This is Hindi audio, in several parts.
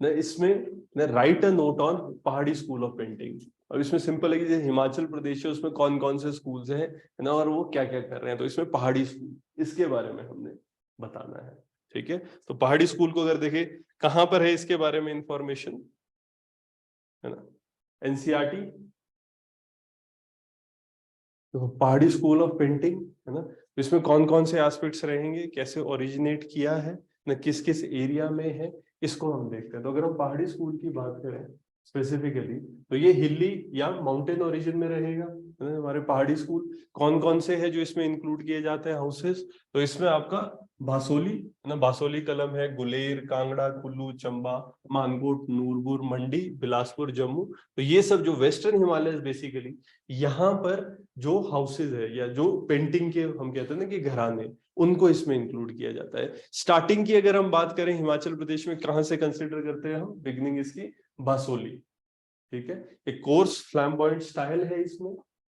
ना इसमें ना राइट अ नोट ऑन पहाड़ी स्कूल ऑफ पेंटिंग। अब इसमें सिंपल है कि जैसे हिमाचल प्रदेश है उसमें कौन कौन से स्कूल्स हैं ना और वो क्या क्या कर रहे हैं, तो इसमें पहाड़ी स्कूल इसके बारे में हमने बताना है। ठीक है, तो पहाड़ी स्कूल को अगर देखें कहां पर है इसके बारे में इंफॉर्मेशन है ना, एनसीईआरटी। तो पहाड़ी स्कूल ऑफ पेंटिंग है ना, इसमें कौन कौन से एस्पेक्ट्स रहेंगे, कैसे ओरिजिनेट किया है ना, किस किस एरिया में है, इसको हम देखते हैं। तो अगर हम पहाड़ी स्कूल की बात करें स्पेसिफिकली तो ये हिली या माउंटेन ओरिजिन में रहेगा है ना हमारे पहाड़ी स्कूल। कौन कौन से है जो इसमें इंक्लूड किए जाते हैं हाउसेस, तो इसमें आपका बासोली है ना, बासोली कलम है, गुलेर, कांगड़ा, कुल्लू, चंबा, मानकोट, नूरपुर, मंडी, बिलासपुर, जम्मू। तो ये सब जो वेस्टर्न हिमालय बेसिकली यहाँ पर जो हाउसेज है या जो पेंटिंग के हम कहते हैं ना कि घराने, उनको इसमें इंक्लूड किया जाता है। स्टार्टिंग की अगर हम बात करें हिमाचल प्रदेश में कहां से कंसिडर करते हैं हम, बिगनिंग इसकी बासोली। ठीक है, एक कोर्स फ्लैम्बॉयंट स्टाइल है इसमें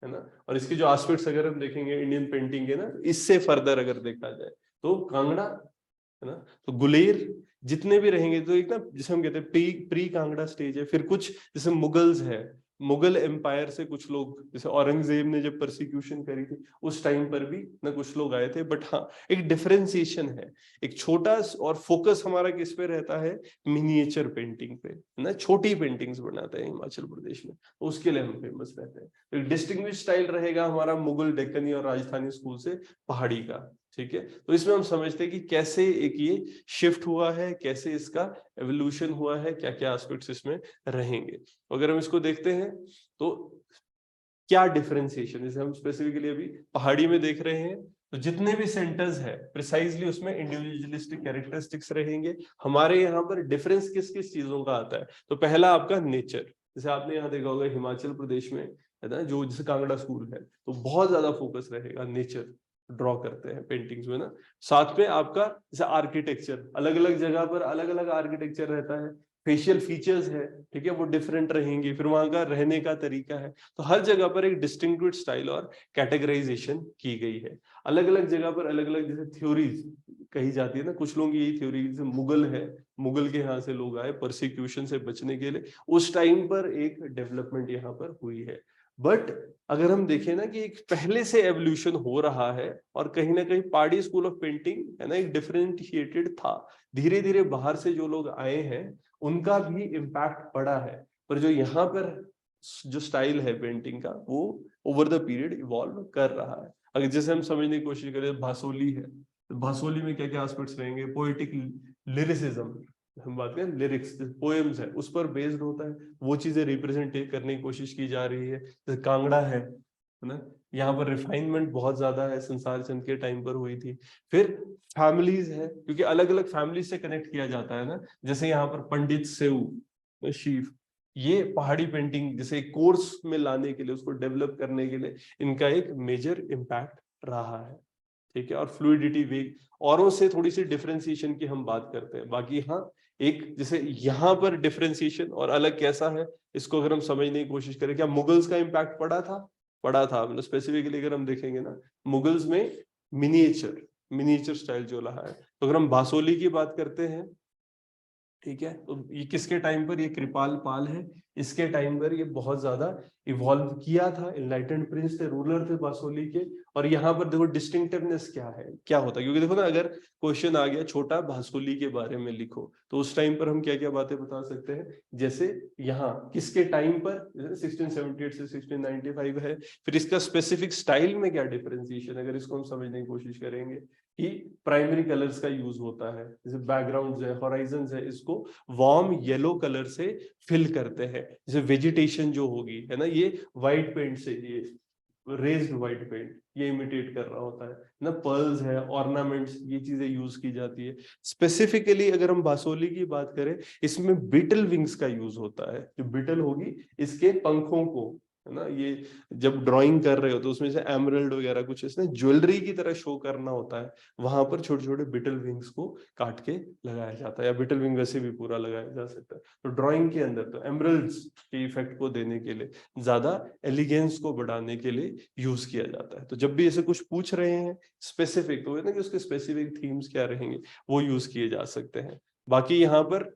है ना, और इसके जो एस्पेक्ट्स अगर हम देखेंगे इंडियन पेंटिंग के ना, इससे फर्दर अगर देखा जाए तो कांगड़ा है ना, तो गुलेर जितने भी रहेंगे, तो एक ना जिसे हम कहते हैं प्री प्री कांगड़ा स्टेज है। फिर कुछ जैसे मुगल्स है, मुगल एम्पायर से कुछ लोग, जैसे औरंगजेब ने जब परसिक्यूशन करी थी उस टाइम पर भी ना कुछ लोग आए थे। बट हाँ एक डिफरेंशिएशन है, एक छोटा और फोकस हमारा किस पे रहता है, मिनिएचर पेंटिंग पे है ना, छोटी पेंटिंग्स बनाते हैं हिमाचल प्रदेश में, तो उसके लिए हम फेमस रहते हैं। तो एक डिस्टिंग्विश स्टाइल रहेगा हमारा मुगल, डेक्कनी और राजस्थानी स्कूल से पहाड़ी का। ठीक है, तो इसमें हम समझते हैं कि कैसे एक ये शिफ्ट हुआ है, कैसे इसका एवोल्यूशन हुआ है, क्या क्या एस्पेक्ट्स इसमें रहेंगे। अगर हम इसको देखते हैं तो क्या डिफरेंशिएशन, जैसे हम स्पेसिफिकली अभी पहाड़ी में देख रहे हैं, तो जितने भी सेंटर्स है प्रिसाइजली उसमें इंडिविजुअलिस्टिक कैरेक्टरिस्टिक्स रहेंगे। हमारे यहाँ पर डिफरेंस किस किस चीजों का आता है, तो पहला आपका नेचर, जैसे आपने यहाँ देखा होगा हिमाचल प्रदेश में है ना, जो जैसे कांगड़ा स्कूल है तो बहुत ज्यादा फोकस रहेगा नेचर ड्रॉ करते हैं पेंटिंग्स में ना। साथ में आपका जैसे आर्किटेक्चर, अलग अलग जगह पर अलग अलग आर्किटेक्चर रहता है, फेशियल फीचर्स है, ठीक है, वो डिफरेंट रहेंगी, फिर वहां का रहने का तरीका है, तो हर जगह पर एक डिस्टिंग्विश्ड स्टाइल और कैटेगराइजेशन की गई है। अलग अलग जगह पर अलग अलग जैसे थ्योरीज कही जाती है ना, कुछ लोग यही थ्योरी, जैसे मुगल है, मुगल के यहाँ से लोग आए परसिक्यूशन से बचने के लिए, उस टाइम पर एक डेवलपमेंट यहाँ पर हुई है। बट अगर हम देखें ना कि एक पहले से एवोल्यूशन हो रहा है, और कहीं ना कहीं पहाड़ी स्कूल ऑफ पेंटिंग है ना एक डिफरेंशिएटेड था, धीरे धीरे बाहर से जो लोग आए हैं उनका भी इम्पैक्ट पड़ा है, पर जो यहाँ पर जो स्टाइल है पेंटिंग का वो ओवर द पीरियड इवॉल्व कर रहा है। अगर जैसे हम समझने की कोशिश करें भासोली है, तो भासोली में क्या क्या एस्पेक्ट्स रहेंगे, पोएटिक लिरिसिज्म, हम बात करें लिरिक्स पोएम्स है उस पर बेस्ड होता है, वो चीजें रिप्रेजेंट करने की कोशिश की जा रही है। जैसे कांगड़ा है ना, यहाँ पर रिफाइनमेंट बहुत ज्यादा है, संसार चंद के टाइम पर हुई थी। फिर फैमिलीज है, क्योंकि अलग अलग फैमिली से कनेक्ट किया जाता है ना, जैसे यहाँ पर पंडित सेऊ शीफ, ये पहाड़ी पेंटिंग जैसे कोर्स में लाने के लिए, उसको डेवलप करने के लिए इनका एक मेजर इम्पैक्ट रहा है। ठीक है, और फ्लूइडिटी वेग औरों से थोड़ी सी डिफरेंशिएशन की हम बात करते हैं। बाकी हाँ एक जैसे यहाँ पर डिफरेंशिएशन और अलग कैसा है, इसको अगर हम समझने की कोशिश करें, क्या मुगल्स का इम्पैक्ट पड़ा था मतलब स्पेसिफिकली अगर हम देखेंगे ना, मुगल्स में मिनिएचर मिनिएचर स्टाइल जो रहा है। तो अगर हम बासोली की बात करते हैं, ठीक है, तो ये किसके टाइम पर, ये कृपाल पाल है, इसके टाइम पर ये बहुत ज्यादा इवॉल्व किया था, एनलाइटेंड प्रिंस थे, रूलर थे बासोली के। और यहाँ पर देखो डिस्टिंक्टिवनेस क्या है, क्या होता है, क्योंकि देखो ना अगर क्वेश्चन आ गया छोटा बासोली के बारे में लिखो, तो उस टाइम पर हम क्या क्या बातें बता सकते हैं, जैसे यहाँ किसके टाइम पर 1678 से 1695 है। फिर इसका स्पेसिफिक स्टाइल में क्या डिफरेंशिएशन, अगर इसको हम समझने की कोशिश करेंगे कि प्राइमरी कलर्स का यूज होता है, जैसे बैकग्राउंड है, हॉराइजन है, इसको वार्म येलो कलर से फिल करते हैं। जैसे वेजिटेशन जो होगी है ना, ये व्हाइट पेंट से, ये रेज्ड व्हाइट पेंट ये इमिटेट कर रहा होता है ना, पर्ल्स है, ऑर्नामेंट्स, ये चीजें यूज की जाती है। स्पेसिफिकली अगर हम बासोली की बात करें, इसमें बिटल विंग्स का यूज होता है, जो बिटल होगी इसके पंखों को है ना, ये जब ड्राइंग कर रहे हो तो उसमें से एमरल्ड वगैरह कुछ इसने ज्वेलरी की तरह शो करना होता है, वहां पर छोटे छोटे बिटल विंग्स को काट के लगाया जाता है, या बिटल विंग वैसे भी पूरा लगाया जा सकता है। तो ड्राइंग के अंदर तो एमरल्ड्स के इफेक्ट को देने के लिए, ज्यादा एलिगेंस को बढ़ाने के लिए यूज किया जाता है। तो जब भी ऐसे कुछ पूछ रहे हैं स्पेसिफिक, तो ना कि उसके स्पेसिफिक थीम्स क्या रहेंगे, वो यूज किए जा सकते हैं। बाकी यहाँ पर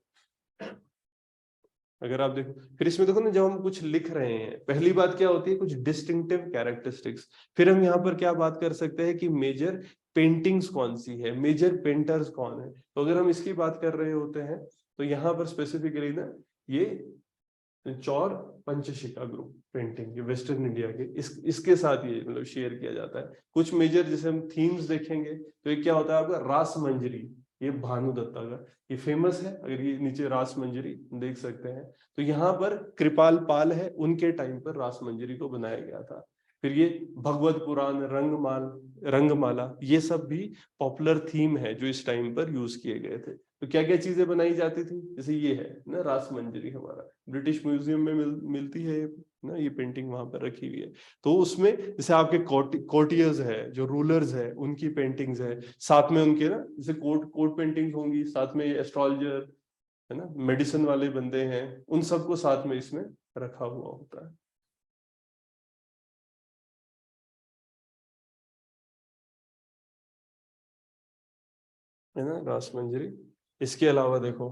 अगर आप देखो, फिर इसमें देखो ना, जब हम कुछ लिख रहे हैं, पहली बात क्या होती है, कुछ डिस्टिंक्टिव कैरेक्टरिस्टिक्स। फिर हम यहाँ पर क्या बात कर सकते हैं कि मेजर पेंटिंग्स कौन सी है, मेजर पेंटर्स कौन है। तो अगर हम इसकी बात कर रहे होते हैं तो यहाँ पर स्पेसिफिकली ना ये चौर पंचशिखा ग्रुप पेंटिंग, ये वेस्टर्न इंडिया के, इसके साथ ये मतलब शेयर किया जाता है। कुछ मेजर जैसे हम थीम्स देखेंगे तो ये क्या होता है आपका, रास मंजरी, ये भानु दत्ता का, ये फेमस है। अगर ये नीचे रास मंजरी देख सकते हैं तो यहाँ पर कृपाल पाल है, उनके टाइम पर रास मंजरी को बनाया गया था। फिर ये भगवत पुराण, रंगमाला, ये सब भी पॉपुलर थीम है जो इस टाइम पर यूज किए गए थे। तो क्या क्या चीजें बनाई जाती थी, जैसे ये है ना रास मंजरी, हमारा ब्रिटिश म्यूजियम में मिलती है ना, ये पेंटिंग वहां पर रखी हुई है। तो उसमें जैसे आपके कोर्टियर्स है, जो रूलर्स है, उनकी पेंटिंग्स है, साथ में उनके ना जैसे कोर्ट पेंटिंग्स होंगी, साथ में एस्ट्रोलॉजर है ना, मेडिसिन वाले बंदे हैं, उन सबको साथ में इसमें रखा हुआ होता है ना, रास मंजरी। इसके अलावा देखो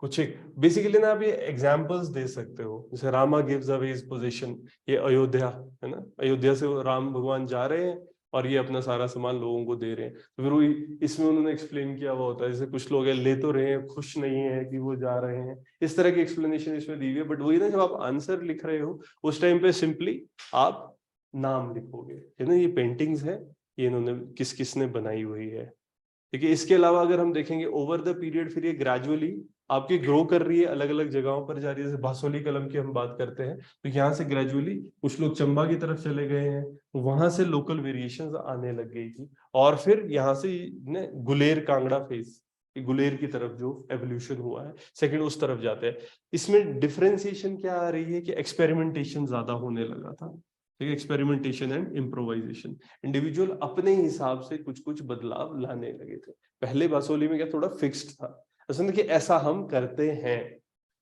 कुछ एक बेसिकली ना, आप ये एग्जांपल्स दे सकते हो, जैसे Rama gives away his position, ये अयोध्या है ना, अयोध्या से वो राम भगवान जा रहे हैं और ये अपना सारा सामान लोगों को दे रहे हैं। तो फिर वो इसमें उन्होंने एक्सप्लेन किया हुआ होता है, जैसे कुछ लोग ले तो रहे हैं, खुश नहीं है कि वो जा रहे हैं, इस तरह की एक्सप्लेनेशन इसमें दी हुई है। बट वही ना, जब आप आंसर लिख रहे हो उस टाइम पे सिंपली आप नाम लिखोगे, है ना, ये पेंटिंग्स है, ये इन्होंने किस किसने बनाई हुई है। देखिए इसके अलावा अगर हम देखेंगे ओवर द पीरियड, फिर ये ग्रेजुअली आपकी ग्रो कर रही है, अलग अलग जगहों पर जा रही है। जैसे बासोली कलम की हम बात करते हैं तो यहाँ से ग्रेजुअली कुछ लोग चंबा की तरफ चले गए हैं, वहां से लोकल वेरिएशंस आने लग गई थी। और फिर यहाँ से ने गुलेर कांगड़ा फेज, गुलेर की तरफ जो एवोल्यूशन हुआ है, सेकंड उस तरफ जाते हैं। इसमें डिफरेंशिएशन क्या आ रही है कि एक्सपेरिमेंटेशन ज्यादा होने लगा था, एक्सपेरिमेंटेशन एंड इम्प्रोवाइजेशन। इंडिविजुअल अपने हिसाब से कुछ कुछ बदलाव लाने लगे थे। पहले बासोली में क्या थोड़ा फिक्स्ड था, असल में कि ऐसा हम करते हैं।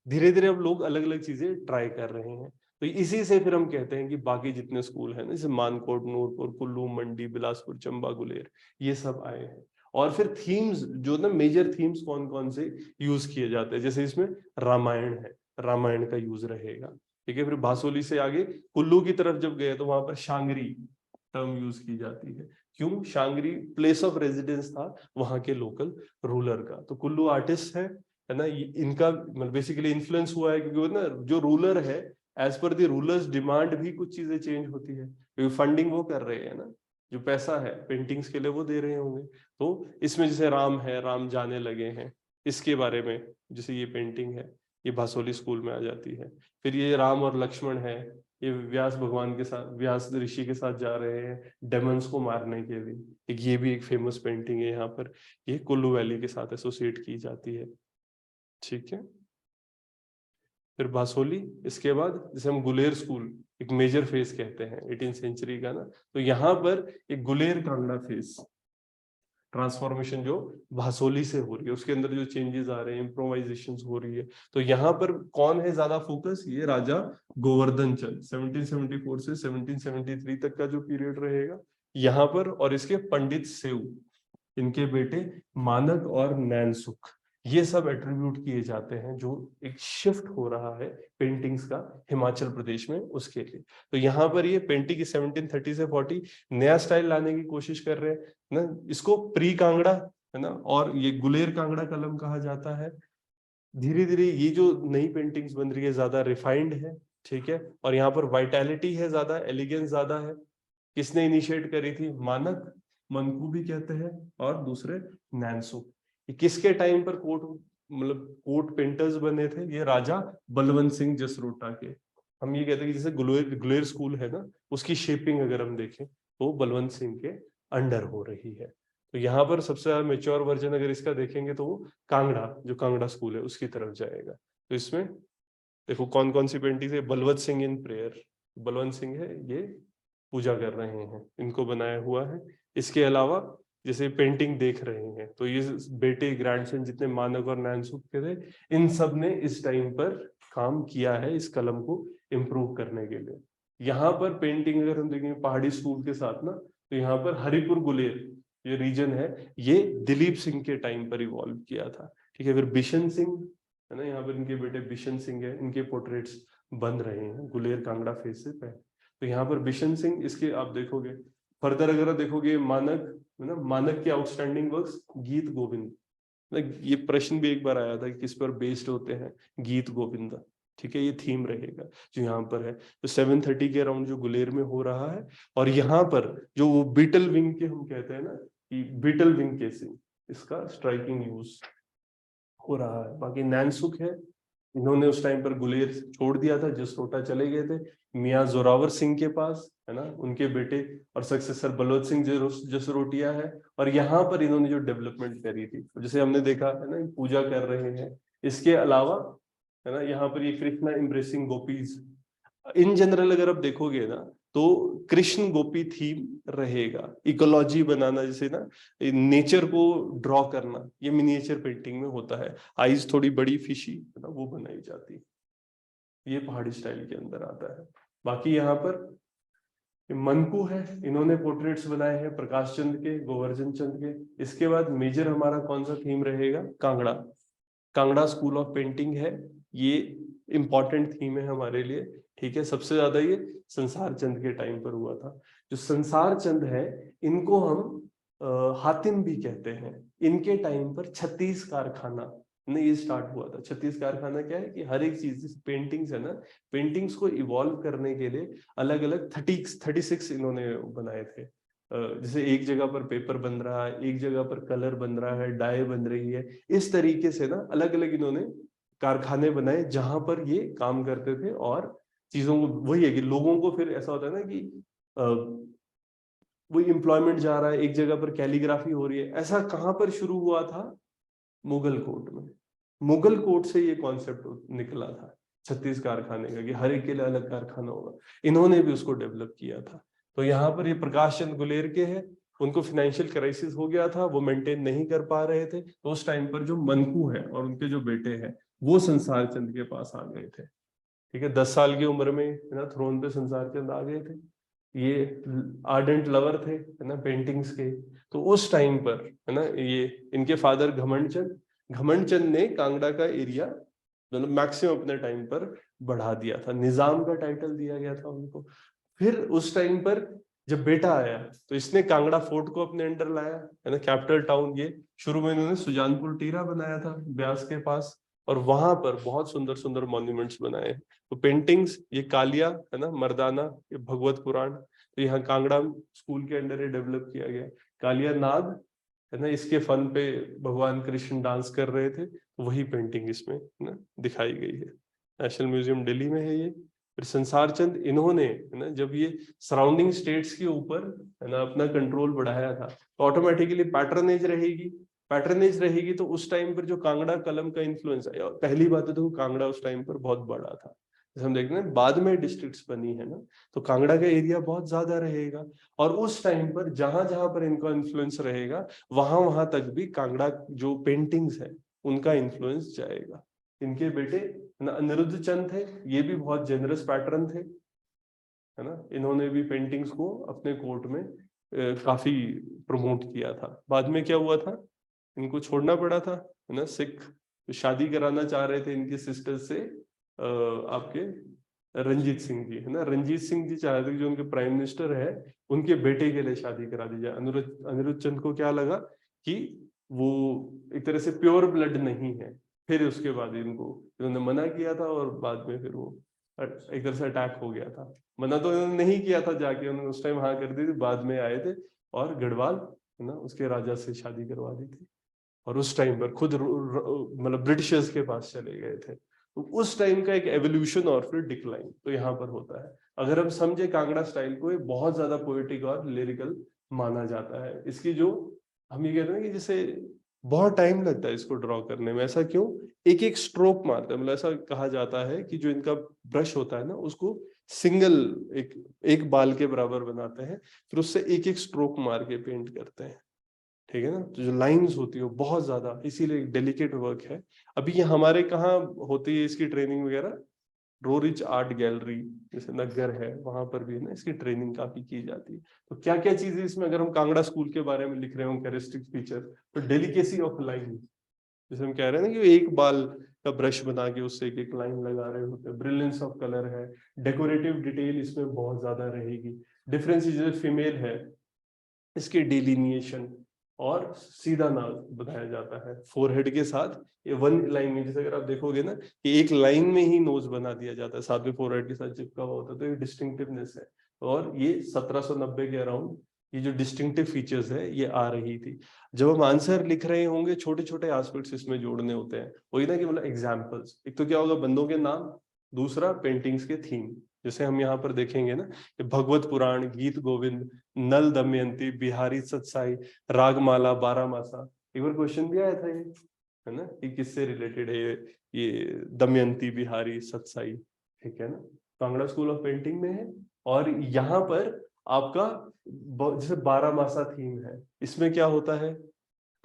धीरे धीरे अब लोग अलग अलग चीजें ट्राई कर रहे हैं। तो इसी से फिर हम कहते हैं कि बाकी जितने स्कूल हैं, जैसे मानकोट, नूरपुर, कुल्लू, मंडी, बिलासपुर, चंबा, गुलेर, ये सब आए हैं। और फिर थीम्स जो ना, मेजर थीम्स कौन कौन से यूज किए जाते हैं, जैसे इसमें रामायण है, रामायण का यूज रहेगा। ठीक है, फिर बासोली से आगे कुल्लू की तरफ जब गए तो वहां पर शांगरी टर्म यूज की जाती है। क्यों? शांगरी प्लेस ऑफ रेजिडेंस था वहां के लोकल रूलर का। तो कुल्लू आर्टिस्ट है ना, इनका मतलब बेसिकली इन्फ्लुएंस हुआ है, क्योंकि ना जो रूलर है, as per the rulers demand भी कुछ चीजें चेंज होती है, क्योंकि फंडिंग वो कर रहे हैं ना, जो पैसा है पेंटिंग्स के लिए वो दे रहे होंगे। तो इसमें जैसे राम है, राम जाने लगे हैं, इसके बारे में जैसे ये पेंटिंग है, ये भासोली स्कूल में आ जाती है। फिर ये राम और लक्ष्मण है, ये व्यास भगवान के साथ, व्यास ऋषि के साथ जा रहे हैं डेमंस को मारने के लिए, ये भी एक फेमस पेंटिंग है यहाँ पर, ये कुल्लू वैली के साथ एसोसिएट की जाती है। ठीक है, फिर बासोली, इसके बाद जैसे हम गुलेर स्कूल, एक मेजर फेज कहते हैं 18th सेंचुरी का ना, तो यहाँ पर एक गुलेर कांगड़ा फेज ट्रांसफॉर्मेशन जो भासोली से हो रही है, उसके अंदर जो चेंजेस आ रहे हैं, इम्प्रोवाइजेशन हो रही है। तो यहाँ पर कौन है ज्यादा फोकस, ये राजा गोवर्धन चंद, 1774 से 1773 तक का जो पीरियड रहेगा यहाँ पर, और इसके पंडित सेऊ, इनके बेटे मानक और नैनसुख, ये सब एट्रीब्यूट किए जाते हैं, जो एक शिफ्ट हो रहा है पेंटिंग्स का हिमाचल प्रदेश में उसके लिए। तो यहाँ पर ये पेंटिंग 1730 से 40 नया स्टाइल लाने की कोशिश कर रहे हैं ना, इसको प्री कांगड़ा है ना, और ये गुलेर कांगड़ा कलम कहा जाता है। धीरे धीरे ये जो नई पेंटिंग्स बन रही है ज्यादा रिफाइंड है, ठीक है, और यहाँ पर वाइटैलिटी है ज्यादा, एलिगेंस ज्यादा है। किसने इनिशिएट करी थी? मानक, मनकू भी कहते हैं, और दूसरे नैनसुख। ये किसके टाइम पर कोट मतलब कोट पेंटर्स बने थे? ये राजा बलवंत सिंह जसरोटा के। हम ये कहते हैं कि जैसे गुलेर गुलेर स्कूल है ना, उसकी शेपिंग अगर हम देखें तो बलवंत सिंह के अंडर हो रही है। तो यहाँ पर सबसे ज्यादा मेच्योर वर्जन अगर इसका देखेंगे तो वो कांगड़ा, जो कांगड़ा स्कूल है उसकी तरफ जाएगा। तो इसमें देखो कौन कौन सी पेंटिंग है। बलवंत सिंह इन प्रेयर, बलवंत सिंह है, ये पूजा कर रहे हैं, इनको बनाया हुआ है। इसके अलावा जैसे पेंटिंग देख रहे हैं तो ये बेटे ग्रैंडसन जितने मानक और नैनसुख के थे, इन सब ने इस टाइम पर काम किया है इस कलम को इम्प्रूव करने के लिए। यहाँ पर पेंटिंग अगर हम देखेंगे पहाड़ी स्कूल के साथ ना, तो यहाँ पर हरिपुर गुलेर ये रीजन है, ये दिलीप सिंह के टाइम पर इवॉल्व किया था। ठीक है, फिर बिशन सिंह है ना। यहाँ पर इनके बेटे बिशन सिंह है, इनके पोर्ट्रेट्स बन रहे हैं गुलेर कांगड़ा फेज से पहले। तो यहाँ पर बिशन सिंह, इसके आप देखोगे फर्दर अगर आप देखोगे मानक, है ना, मानक के आउटस्टैंडिंग वर्क्स गीत गोविंद। ये प्रश्न भी एक बार आया था कि किस पर बेस्ड होते हैं, गीत गोविंद। ठीक है, ये थीम रहेगा जो यहाँ पर है। तो 7:30 के अराउंड जो गुलेर में हो रहा है, और यहाँ पर जो वो बीटल विंग के हम कहते हैं ना कि बीटल विंग केसिंग, इसका स्ट्राइकिंग यूज हो रहा है। बाकी नैनसुख है, इन्होंने उस टाइम पर गुलेर छोड़ दिया था, जसरोटा चले गए थे मियाँ जोरावर सिंह के पास, है ना, उनके बेटे और सक्सेसर बलोच सिंह जसरोटिया है। और यहाँ पर इन्होंने जो डेवलपमेंट करी थी, जैसे हमने देखा है ना, पूजा कर रहे हैं, इसके अलावा है ना यहाँ पर ये Krishna embracing gopis. In general अगर आप देखोगे ना तो कृष्ण गोपी थीम रहेगा। इकोलॉजी बनाना, जैसे ना नेचर को ड्रॉ करना, ये मिनिएचर पेंटिंग में होता है। आईज थोड़ी बड़ी फिशी है ना, वो बनाई जाती है, ये पहाड़ी स्टाइल के अंदर आता है। बाकी यहाँ पर मनकू है, इन्होंने पोर्ट्रेट्स बनाए हैं प्रकाश चंद के, गोवर्धन चंद के। इसके बाद मेजर हमारा कौन सा थीम रहेगा, Kangra. Kangra school of painting है, ये इंपॉर्टेंट थीम है हमारे लिए। ठीक है, सबसे ज्यादा ये संसार चंद के टाइम पर हुआ था। जो संसार चंद है, इनको हम हातिम भी कहते हैं। इनके टाइम पर 36 कारखाना नहीं, ये स्टार्ट हुआ था। 36 कारखाना क्या है कि हर एक चीज, पेंटिंग्स है ना, पेंटिंग्स को इवॉल्व करने के लिए अलग अलग 36 इन्होंने बनाए थे। जैसे एक जगह पर पेपर बन रहा है, एक जगह पर कलर बन रहा है, डाई बन रही है, इस तरीके से ना अलग अलग इन्होंने कारखाने बनाए जहां पर ये काम करते थे। और चीजों को, वही है कि लोगों को फिर ऐसा होता है ना कि वही एम्प्लॉयमेंट जा रहा है, एक जगह पर कैलीग्राफी हो रही है। ऐसा कहां पर शुरू हुआ था, मुगल कोर्ट में। मुगल कोर्ट से ये कॉन्सेप्ट निकला था 36 कारखाने का, कि हर एक के लिए अलग कारखाना होगा। इन्होंने भी उसको डेवलप किया था। तो यहाँ पर ये प्रकाश चंद गुलेर के हैं, उनको फाइनेंशियल क्राइसिस हो गया था, वो मेंटेन नहीं कर पा रहे थे। तो उस टाइम पर जो मनकू है और उनके जो बेटे हैं, वो संसार चंद के पास आ गए थे। ठीक है, 10 साल की उम्र में, है ना, थ्रोन पे संसार चंद आ गए थे। ये आर्डेंट लवर थे, है ना, पेंटिंग्स के। तो उस टाइम पर, है ना, ये इनके फादर घमंड चंद ने कांगड़ा का एरिया मतलब मैक्सिमम अपने टाइम पर बढ़ा दिया था। निजाम का टाइटल दिया गया था उनको। फिर उस टाइम पर जब बेटा आया, तो इसने कांगड़ा फोर्ट को अपने अंडर लाया, है ना, कैपिटल टाउन। ये शुरू में इन्होंने सुजानपुर टीरा बनाया था ब्यास के पास, और वहां पर बहुत सुंदर सुंदर मॉन्यूमेंट्स बनाए। तो पेंटिंग्स, ये कालिया है ना, मर्दाना, ये भगवत पुराण, तो यहाँ कांगड़ा स्कूल के अंडर ये डेवलप किया गया। कालिया नाग है ना, इसके फन पे भगवान कृष्ण डांस कर रहे थे, तो वही पेंटिंग इसमें ना दिखाई गई है। नेशनल म्यूजियम दिल्ली में है ये। फिर संसार चंद, इन्होंने, है ना, जब ये सराउंडिंग स्टेट्स के ऊपर, है ना, अपना कंट्रोल बढ़ाया था, तो ऑटोमेटिकली पैटर्नेज रहेगी। तो उस टाइम पर जो कांगड़ा कलम का इन्फ्लुएंस है, पहली बात तो कांगड़ा उस टाइम पर बहुत बड़ा था। जैसे हम देखते हैं बाद में डिस्ट्रिक्ट्स बनी है ना, तो कांगड़ा का एरिया बहुत ज्यादा रहेगा। और उस टाइम पर जहां जहां पर इनका इन्फ्लुएंस रहेगा, वहां वहां तक भी कांगड़ा जो पेंटिंग्स है उनका इन्फ्लुएंस जाएगा। इनके बेटे अनिरुद्ध चंद थे, ये भी बहुत जेनरस पैटर्न थे, है ना। इन्होंने भी पेंटिंग्स को अपने कोर्ट में काफी प्रमोट किया था। बाद में क्या हुआ था, इनको छोड़ना पड़ा था, है ना। सिख शादी कराना चाह रहे थे इनकी सिस्टर से, आपके रंजीत सिंह जी, है ना। रंजीत सिंह जी चाह रहे थे जो उनके प्राइम मिनिस्टर है, उनके बेटे के लिए शादी करा दी जाए। अनिरुद्ध चंद को क्या लगा कि वो एक तरह से प्योर ब्लड नहीं है। फिर उसके बाद इनको इन्होंने मना किया था, और बाद में फिर वो एक तरह से अटैक हो गया था। मना तो इन्होंने नहीं किया था जाके, उन्होंने उस टाइम हाँ कर दी थी, बाद में आए थे और गढ़वाल, है ना, उसके राजा से शादी करवा दी थी। और उस टाइम पर खुद मतलब ब्रिटिशर्स के पास चले गए थे। तो उस टाइम का एक एवोल्यूशन और फिर डिक्लाइन तो यहाँ पर होता है। अगर हम समझे कांगड़ा स्टाइल को, ये बहुत ज्यादा पोएटिक और लिरिकल माना जाता है। इसकी जो हम ये कहते हैं कि जैसे बहुत टाइम लगता है इसको ड्रॉ करने में। ऐसा क्यों, एक एक स्ट्रोक मारते हैं, मतलब ऐसा कहा जाता है कि जो इनका ब्रश होता है ना, उसको सिंगल एक बाल के बराबर बनाते हैं, फिर उससे एक एक स्ट्रोक मार के पेंट करते हैं। ठीक है ना, तो जो लाइंस होती है वो बहुत ज्यादा, इसीलिए डेलिकेट वर्क है। अभी ये हमारे कहाँ होती है इसकी ट्रेनिंग वगैरह, रोरिच आर्ट गैलरी जैसे नगर है, वहां पर भी है ना इसकी ट्रेनिंग काफी की जाती है। तो क्या क्या चीजें इसमें, अगर हम कांगड़ा स्कूल के बारे में लिख रहे हो कैरेक्टरिस्टिक फीचर, तो डेलिकेसी ऑफ लाइन, जैसे हम कह रहे हैं ना कि एक बाल का ब्रश बना के उससे एक एक लाइन लगा रहे होते हैं। ब्रिलियंस ऑफ कलर है, डेकोरेटिव डिटेल इसमें बहुत ज्यादा रहेगी। डिफरेंस जैसे फीमेल है, इसके डिलिनिएशन और सीधा नाक बताया जाता है फोरहेड के साथ। ये वन लाइन में, जैसे अगर आप देखोगे ना कि एक लाइन में ही नोज बना दिया जाता है, साथ में फोरहेड के साथ चिपका हुआ होता है, तो ये डिस्टिंक्टिवनेस है। और ये 1790 के अराउंड ये जो डिस्टिंक्टिव फीचर्स है ये आ रही थी। जब हम आंसर लिख रहे होंगे छोटे छोटे एस्पेक्ट्स इसमें जोड़ने होते हैं, वही ना कि मतलब एग्जाम्पल्स। एक तो क्या होगा, बंदों के नाम, दूसरा पेंटिंग्स के थीम। जैसे हम यहाँ पर देखेंगे ना कि भगवत पुराण, गीत गोविंद, नल दमयंती, बिहारी सतसाई, रागमाला, बारामासा। एक बार क्वेश्चन भी आया था ये, है ना, कि किससे रिलेटेड है ये दमयंती, बिहारी, सतसाई, ठीक है ना। कांगड़ा स्कूल ऑफ पेंटिंग में है। और यहाँ पर आपका जैसे बारामासा थीम है, इसमें क्या होता है,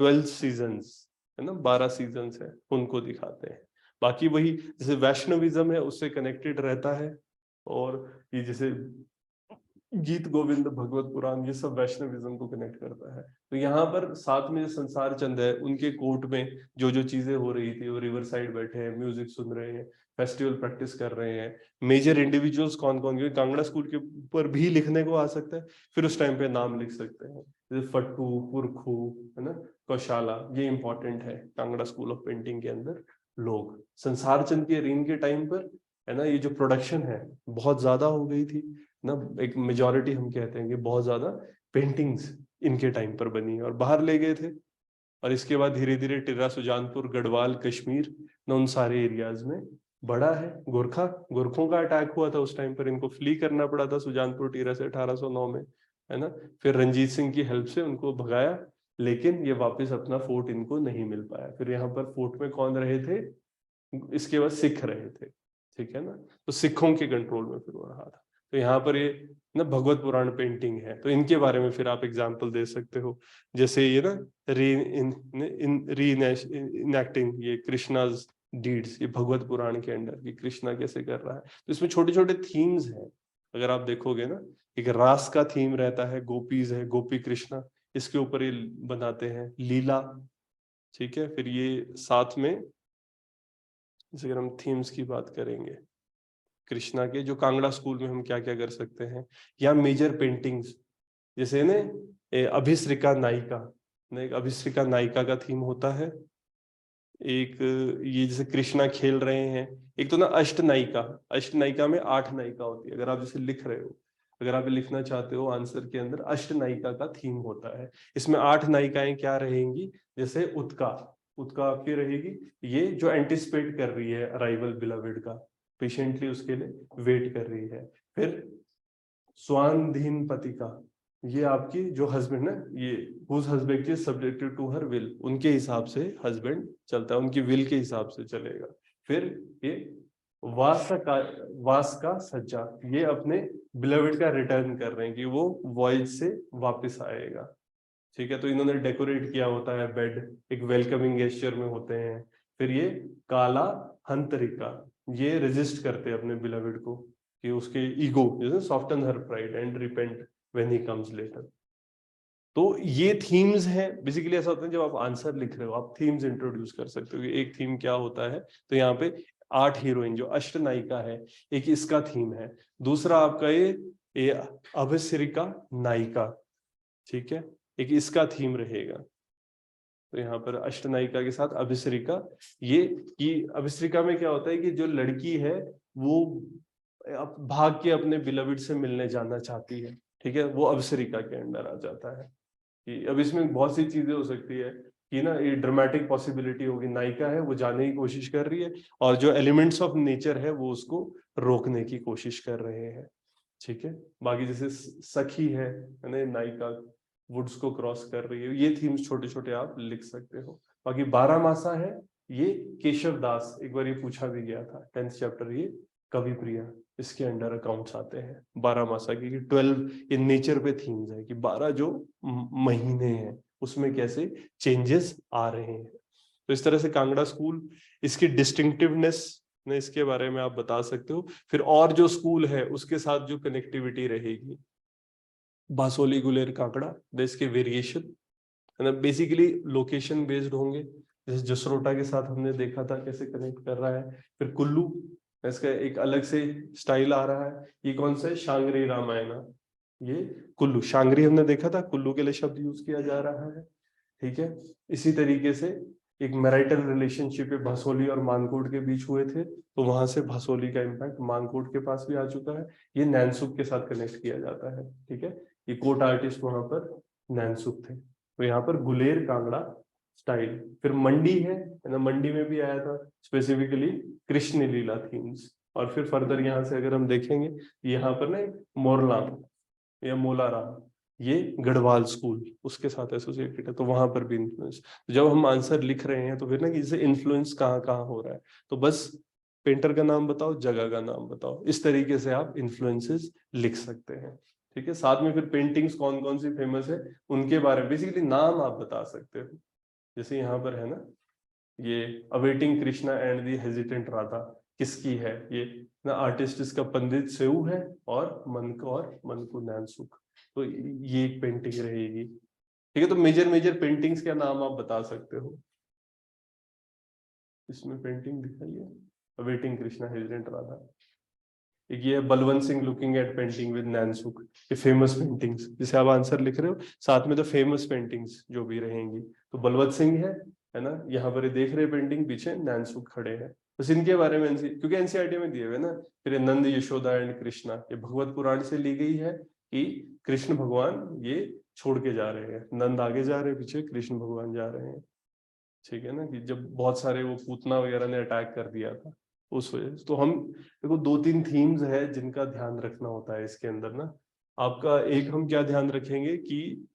12 सीजन्स, है ना, 12 सीजन्स है, उनको दिखाते हैं। बाकी वही जैसे वैष्णविज्म है उससे कनेक्टेड रहता है। और ये जैसे गीत गोविंद, भगवत पुराण, ये सब वैष्णविज्म को कनेक्ट करता है। तो यहाँ पर साथ में जो संसार चंद है, उनके कोर्ट में जो जो चीजें हो रही थी, वो रिवर साइड बैठे हैं, म्यूजिक सुन रहे हैं, फेस्टिवल प्रैक्टिस कर रहे हैं। मेजर इंडिविजुअल्स कौन कौन, क्योंकि कांगड़ा स्कूल के ऊपर भी लिखने को आ सकता है, फिर उस टाइम पे नाम लिख सकते हैं, जैसे फट्टू, पुरखू, है ना, कौशाला, ये इंपॉर्टेंट है कांगड़ा स्कूल ऑफ पेंटिंग के अंदर। लोग संसार चंद के रीन के टाइम पर, है ना, ये जो प्रोडक्शन है बहुत ज्यादा हो गई थी ना। एक मेजॉरिटी हम कहते हैं कि बहुत ज्यादा पेंटिंग्स इनके टाइम पर बनी और बाहर ले गए थे। और इसके बाद धीरे धीरे टिर्रा, सुजानपुर, गढ़वाल, कश्मीर न, उन सारे एरियाज में बढ़ा है। गोरखों का अटैक हुआ था उस टाइम पर, इनको फ्ली करना पड़ा था सुजानपुर टिर्रा से 1809 में, है ना। फिर रंजीत सिंह की हेल्प से उनको भगाया, लेकिन ये वापस अपना फोर्ट इनको नहीं मिल पाया। फिर यहाँ पर फोर्ट में कौन रहे थे, इसके बाद सिख रहे थे, ठीक है ना। तो सिखों के कंट्रोल में फिर हो रहा था। तो यहाँ पर ये ना भगवत पुराण पेंटिंग है, तो इनके बारे में फिर आप एग्जाम्पल दे सकते हो। जैसे ये ना री इनएक्टिंग ये कृष्णाज डीड्स, ये भगवत पुराण के अंडर कि कृष्णा कैसे कर रहा है। तो इसमें छोटे छोटे थीम्स हैं, अगर आप देखोगे ना, एक रास का थीम रहता है, गोपीज है, गोपी कृष्णा, इसके ऊपर ये बनाते हैं लीला, ठीक है। फिर ये साथ में, जैसे अगर हम थीम्स की बात करेंगे कृष्णा के, जो कांगड़ा स्कूल में हम क्या क्या कर सकते हैं, या मेजर पेंटिंग्स, जैसे ने अभिश्रिका नायिका, एक अभिश्रिका नायिका का थीम होता है। एक ये जैसे कृष्णा खेल रहे हैं। एक तो ना अष्ट नायिका, अष्ट नायिका में 8 नायिका होती है। अगर आप जैसे लिख रहे हो, अगर आप लिखना चाहते हो आंसर के अंदर, अष्ट नायिका का थीम होता है। इसमें 8 नायिकाएं क्या रहेंगी, जैसे उत्का, उत्का आपकी रहेगी, ये जो एंटिसिपेट कर रही है अराइवल बिलवेड का, पेशेंटली उसके लिए वेट कर रही है। फिर स्वानधीन पतिका, ये आपकी जो हस्बैंड है, ये whose husband is subjected to her will, उनके हिसाब से हस्बैंड चलता है, उनकी विल के हिसाब से चलेगा। फिर ये वास का सज्जा, ये अपने बिलवेड का रिटर्न कर रहे हैं कि वो वॉयज से वापस आएगा, ठीक है। तो इन्होंने डेकोरेट किया होता है बेड, एक वेलकमिंग गेस्चर में होते हैं। फिर ये काला हंतरिका, ये रेजिस्ट करते हैं अपने बिलवेड को कि उसके ईगो जैसे soften her pride and repent when he comes later. तो ये थीम्स हैं बेसिकली। ऐसा होता है जब आप आंसर लिख रहे हो, आप थीम्स इंट्रोड्यूस कर सकते हो कि एक थीम क्या होता है। तो यहाँ पे 8 हीरोइन जो अष्ट नायिका है, एक इसका थीम है। दूसरा आपका ये अभिश्रिका नायिका, ठीक है, एक इसका थीम रहेगा। तो यहाँ पर अष्टनायिका के साथ अभिश्रिका, ये कि अभिश्रिका में क्या होता है कि जो लड़की है वो भाग के अपने बिलविड से मिलने जाना चाहती है, ठीक है, वो अभिश्रिका के अंडर आ जाता है। कि अब इसमें बहुत सी चीजें हो सकती है कि ना, ये ड्रामेटिक पॉसिबिलिटी होगी, नायिका है वो जाने की कोशिश कर रही है और जो एलिमेंट्स ऑफ नेचर है वो उसको रोकने की कोशिश कर रहे हैं, ठीक है। बाकी जैसे सखी है ना, नायिका वुड्स को क्रॉस कर रही है, ये थीम्स छोटे छोटे आप लिख सकते हो। बाकी 12 मासा है, ये केशव दास, एक बार ये पूछा भी गया था 10th चैप्टर, ये कवि प्रिया, इसके अंडर अकाउंट्स आते हैं 12 मासा की। 12 ये नेचर पे थीम्स है कि 12 जो महीने हैं उसमें कैसे चेंजेस आ रहे हैं। तो इस तरह से कांगड़ा स्कूल, इसकी डिस्टिंक्टिवनेस ने, इसके बारे में आप बता सकते हो। फिर और जो स्कूल है उसके साथ जो कनेक्टिविटी रहेगी, बासोली, गुलेर, काकड़ा, इसके वेरिएशन है ना, बेसिकली लोकेशन बेस्ड होंगे। जैसे जसरोटा के साथ हमने देखा था कैसे कनेक्ट कर रहा है। फिर कुल्लू, इसका एक अलग से स्टाइल आ रहा है। ये कौन सा है? शांगरी रामायणा, ये कुल्लू। शांगरी हमने देखा था, कुल्लू के लिए शब्द यूज किया जा रहा है। ठीक है, इसी तरीके से एक मैरिटल रिलेशनशिप भसोली और मानकोट के बीच हुए थे, तो वहां से भसोली का इम्पैक्ट मानकोट के पास भी आ चुका है। ये नैनसुख के साथ कनेक्ट किया जाता है। ठीक है, ये कोट आर्टिस्ट वहां पर नैनसुख थे। तो यहाँ पर गुलेर कांगड़ा स्टाइल। फिर मंडी है ना, मंडी में भी आया था स्पेसिफिकली कृष्ण लीला थीम्स। और फिर फर्दर यहाँ से अगर हम देखेंगे, यहाँ पर ना मोरलाम या मोलाराम, ये गढ़वाल स्कूल उसके साथ एसोसिएटेड है, तो वहां पर भी इन्फ्लुएंस। जब हम आंसर लिख रहे हैं तो फिर ना कि इससे इन्फ्लुएंस कहाँ कहाँ हो रहा है, तो बस पेंटर का नाम बताओ, जगह का नाम बताओ, इस तरीके से आप इन्फ्लुएंसेस लिख सकते हैं। ठीक है, साथ में फिर पेंटिंग्स कौन कौन सी फेमस है उनके बारे में बेसिकली नाम आप बता सकते हो। जैसे यहाँ पर है ना, ये awaiting Krishna and the hesitant Radha, किसकी है ये ना? आर्टिस्ट इसका पंडित सेऊ है, और मन को नैनसुख। तो ये एक पेंटिंग रहेगी। ठीक है, तो मेजर मेजर पेंटिंग्स क्या नाम आप बता सकते हो? इसमें पेंटिंग दिखाई है अवेटिंग कृष्णा हेजिटेंट राधा। एक ये Balwant Singh looking at painting with Nainsukh, ये फेमस पेंटिंग्स जिसे आप आंसर लिख रहे हो, साथ में तो फेमस पेंटिंग्स जो भी रहेंगी। तो बलवंत सिंह है ना, यहाँ पर ये देख रहे पेंटिंग, पीछे नैनसुख खड़े हैं। बस इनके बारे में क्योंकि एनसीईआरटी में दिए हुए ना। फिर नंद यशोदा एंड कृष्णा, ये भगवत पुराण से ली गई है कि कृष्ण भगवान ये छोड़ के जा रहे हैं, नंद आगे जा रहे हैं, पीछे कृष्ण भगवान जा रहे हैं। ठीक है ना, कि जब बहुत सारे वो पूतना वगैरह ने अटैक कर दिया था उस वजह से। तो हम देखो 2-3 थीम्स है जिनका ध्यान रखना होता है इसके अंदर ना। आपका एक हम क्या ध्यान रखेंगे कि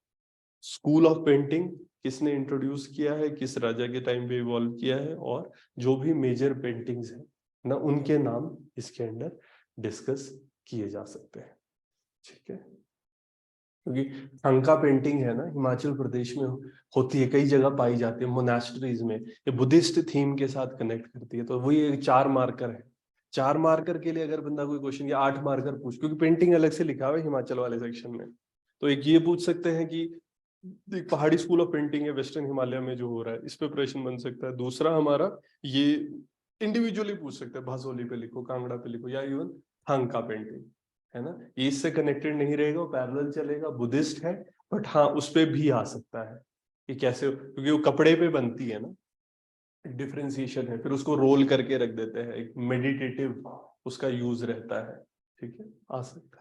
स्कूल ऑफ पेंटिंग किसने इंट्रोड्यूस किया है, किस राजा के टाइम पे इवॉल्व किया है, और जो भी मेजर पेंटिंग्स है ना उनके नाम इसके अंदर डिस्कस किए जा सकते हैं। ठीक है, क्योंकि ठंका पेंटिंग है ना, हिमाचल प्रदेश में होती है, कई जगह पाई जाती है मोनास्ट्रीज में, ये बुद्धिस्ट थीम के साथ कनेक्ट करती है। तो वही एक 4 मार्कर है। 4 मार्कर के लिए अगर बंदा कोई क्वेश्चन या 8 मार्कर पूछ, क्योंकि पेंटिंग अलग से लिखा हुआ है हिमाचल वाले सेक्शन में, तो एक ये पूछ सकते हैं कि एक पहाड़ी स्कूल ऑफ पेंटिंग है वेस्टर्न हिमालय में जो हो रहा है, इस पे प्रश्न बन सकता है। दूसरा हमारा ये इंडिविजुअली पूछ सकते हैं, भासोली पे लिखो, कांगड़ा पे लिखो, या इवन ठंका पेंटिंग है ना, ये इससे कनेक्टेड नहीं रहेगा, पैरेलल चलेगा, बुद्धिस्ट है, बट हाँ उस पे भी आ सकता है कि कैसे, क्योंकि वो कपड़े पे बनती है ना, डिफरेंशिएशन है, फिर उसको रोल करके रख देते हैं, एक मेडिटेटिव उसका यूज रहता है। ठीक है, आ सकता है।